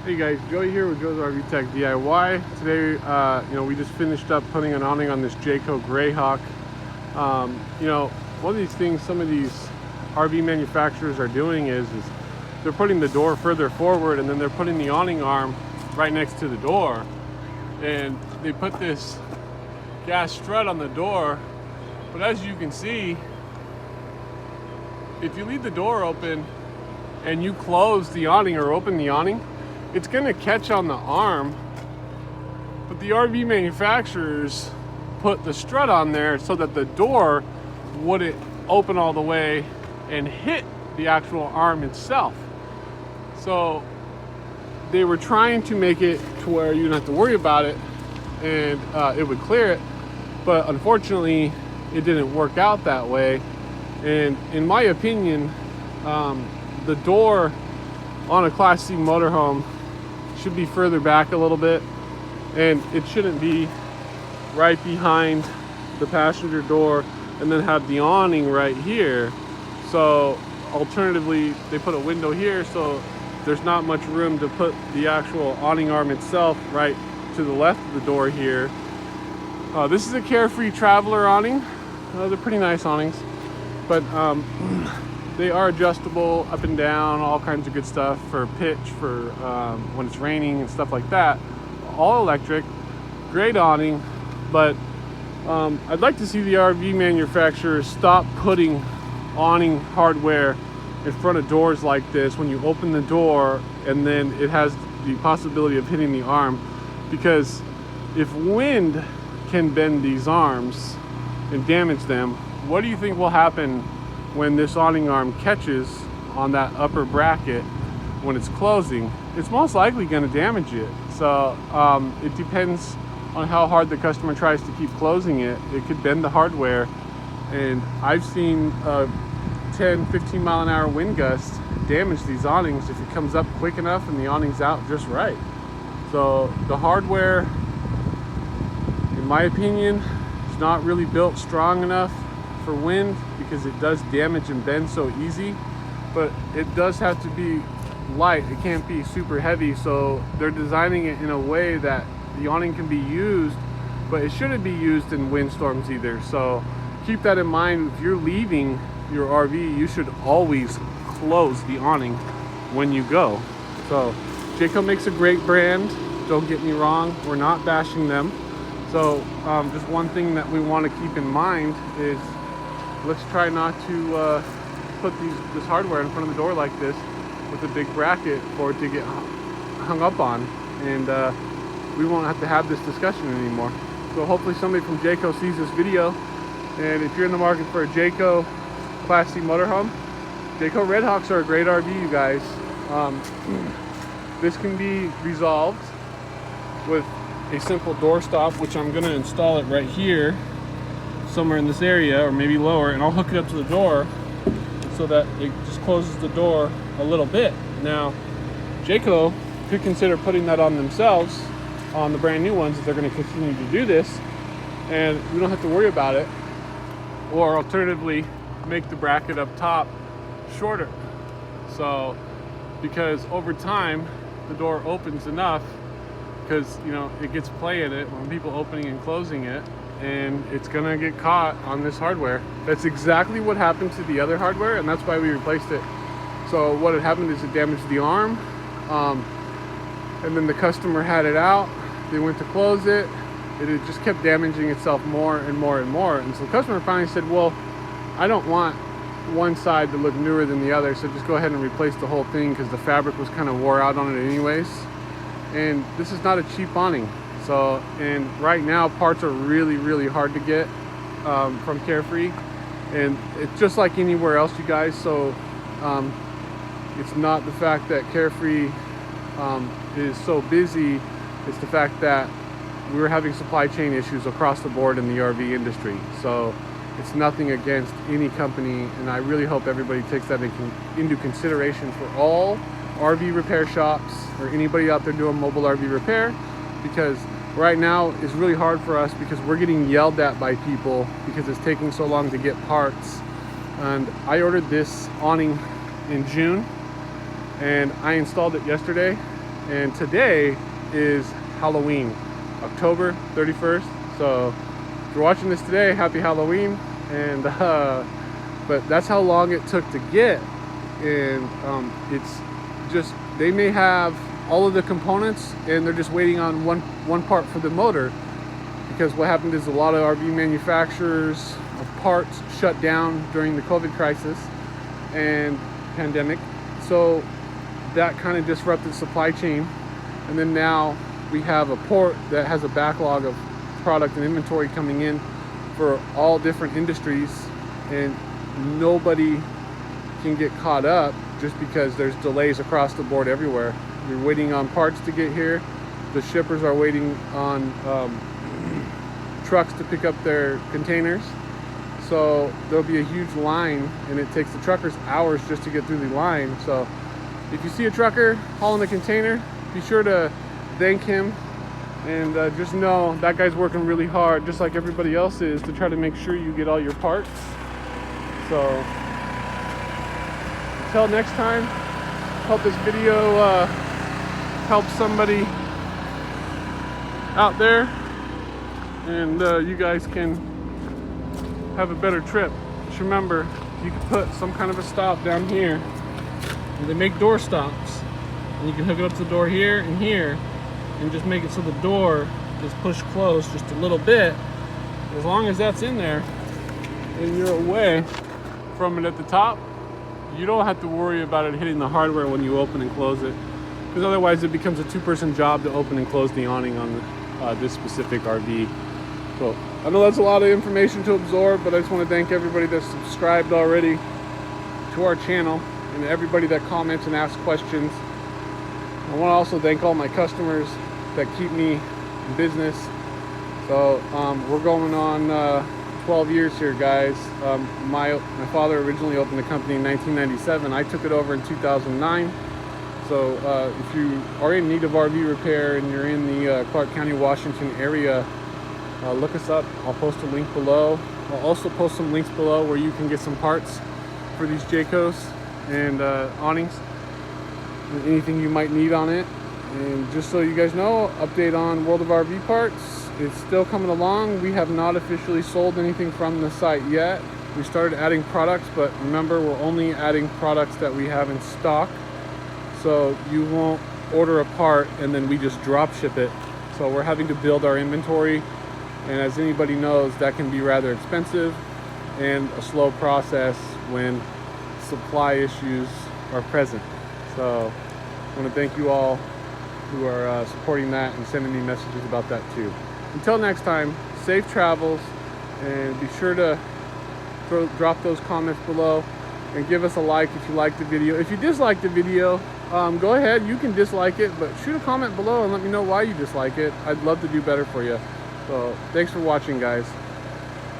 Hey guys, Joey here with Joe's RV Tech DIY. Today, we just finished up putting an awning on this Jayco Redhawk. One of these things some of these RV manufacturers are doing is they're putting the door further forward, and then they're putting the awning arm right next to the door. And they put this gas strut on the door, but as you can see, if you leave the door open and you close the awning or open the awning, it's going to catch on the arm, but the RV manufacturers put the strut on there so that the door wouldn't open all the way and hit the actual arm itself. So they were trying to make it to where you don't have to worry about it and it would clear it, but unfortunately it didn't work out that way. And in my opinion, the door on a Class C motorhome should be further back a little bit, and it shouldn't be right behind the passenger door and then have the awning right here. So alternatively, they put a window here, so there's not much room to put the actual awning arm itself right to the left of the door here. This is a Carefree Traveler awning. They're pretty nice awnings, but they are adjustable up and down, all kinds of good stuff for pitch, for when it's raining and stuff like that. All electric, great awning, but I'd like to see the RV manufacturers stop putting awning hardware in front of doors like this when you open the door and then it has the possibility of hitting the arm, because if wind can bend these arms and damage them, what do you think will happen when this awning arm catches on that upper bracket when it's closing? It's most likely going to damage it. So it depends on how hard the customer tries to keep closing it. It could bend the hardware, and I've seen 10-15 mile an hour wind gusts damage these awnings if it comes up quick enough and the awning's out just right. So the hardware, in my opinion, is not really built strong enough for wind, because it does damage and bend so easy, but it does have to be light. It can't be super heavy, so they're designing it in a way that the awning can be used, but it shouldn't be used in windstorms either. So keep that in mind. If you're leaving your RV, you should always close the awning when you go. So Jayco makes a great brand, don't get me wrong, we're not bashing them. So just one thing that we want to keep in mind is, let's try not to put this hardware in front of the door like this with a big bracket for it to get hung up on, and we won't have to have this discussion anymore. So hopefully somebody from Jayco sees this video, and if you're in the market for a Jayco Class C motorhome, Jayco Redhawks are a great RV, you guys. This can be resolved with a simple door stop, which I'm going to install it right here somewhere in this area, or maybe lower, and I'll hook it up to the door so that it just closes the door a little bit. Now Jayco could consider putting that on themselves on the brand new ones if they're going to continue to do this, and we don't have to worry about it. Or alternatively, make the bracket up top shorter, so because over time the door opens enough, because it gets play in it when people opening and closing it, and it's gonna get caught on this hardware. That's exactly what happened to the other hardware, and that's why we replaced it. So what had happened is it damaged the arm, and then the customer had it out, they went to close it, it just kept damaging itself more and more and more. And so the customer finally said, well, I don't want one side to look newer than the other, so just go ahead and replace the whole thing, because the fabric was kind of wore out on it anyways. And this is not a cheap awning. So, and right now parts are really hard to get from Carefree, and it's just like anywhere else, you guys. So it's not the fact that Carefree is so busy, it's the fact that we're having supply chain issues across the board in the RV industry. So it's nothing against any company, and I really hope everybody takes that into consideration for all RV repair shops or anybody out there doing mobile RV repair, because right now is really hard for us, because we're getting yelled at by people because it's taking so long to get parts. And I ordered this awning in June, and I installed it yesterday, And today is Halloween, October 31st. So if you're watching this today, happy Halloween. And but that's how long it took to get. And it's just, they may have all of the components and they're just waiting on one part for the motor, because what happened is a lot of RV manufacturers of parts shut down during the COVID crisis and pandemic. So that kind of disrupted supply chain. And then now we have a port that has a backlog of product and inventory coming in for all different industries, and nobody can get caught up just because there's delays across the board everywhere. You're waiting on parts to get here. The shippers are waiting on trucks to pick up their containers. So there'll be a huge line, and it takes the truckers hours just to get through the line. So if you see a trucker hauling a container, be sure to thank him, and just know that guy's working really hard, just like everybody else is, to try to make sure you get all your parts. So until next time, hope this video helps somebody out there, and you guys can have a better trip. Just remember, you can put some kind of a stop down here, and they make door stops, and you can hook it up to the door here and here, and just make it so the door is pushed closed just a little bit. As long as that's in there and you're away from it at the top, you don't have to worry about it hitting the hardware when you open and close it, because otherwise it becomes a two-person job to open and close the awning on this specific RV. So I know that's a lot of information to absorb, but I just want to thank everybody that's subscribed already to our channel, and everybody that comments and asks questions. I want to also thank all my customers that keep me in business. So we're going on 12 years here, guys. My father originally opened the company in 1997. I took it over in 2009. So if you are in need of RV repair and you're in the Clark County, Washington area, look us up. I'll post a link below. I'll also post some links below where you can get some parts for these Jaycos and awnings, and anything you might need on it. And just so you guys know, update on World of RV Parts. It's still coming along. We have not officially sold anything from the site yet. We started adding products, but remember, we're only adding products that we have in stock. So you won't order a part and then we just drop ship it. So we're having to build our inventory. And as anybody knows, that can be rather expensive and a slow process when supply issues are present. So I want to thank you all who are supporting that and sending me messages about that too. Until next time, safe travels, and be sure to drop those comments below and give us a like if you like the video. If you dislike the video, go ahead, you can dislike it, but shoot a comment below and let me know why you dislike it. I'd love to do better for you. So thanks for watching, guys.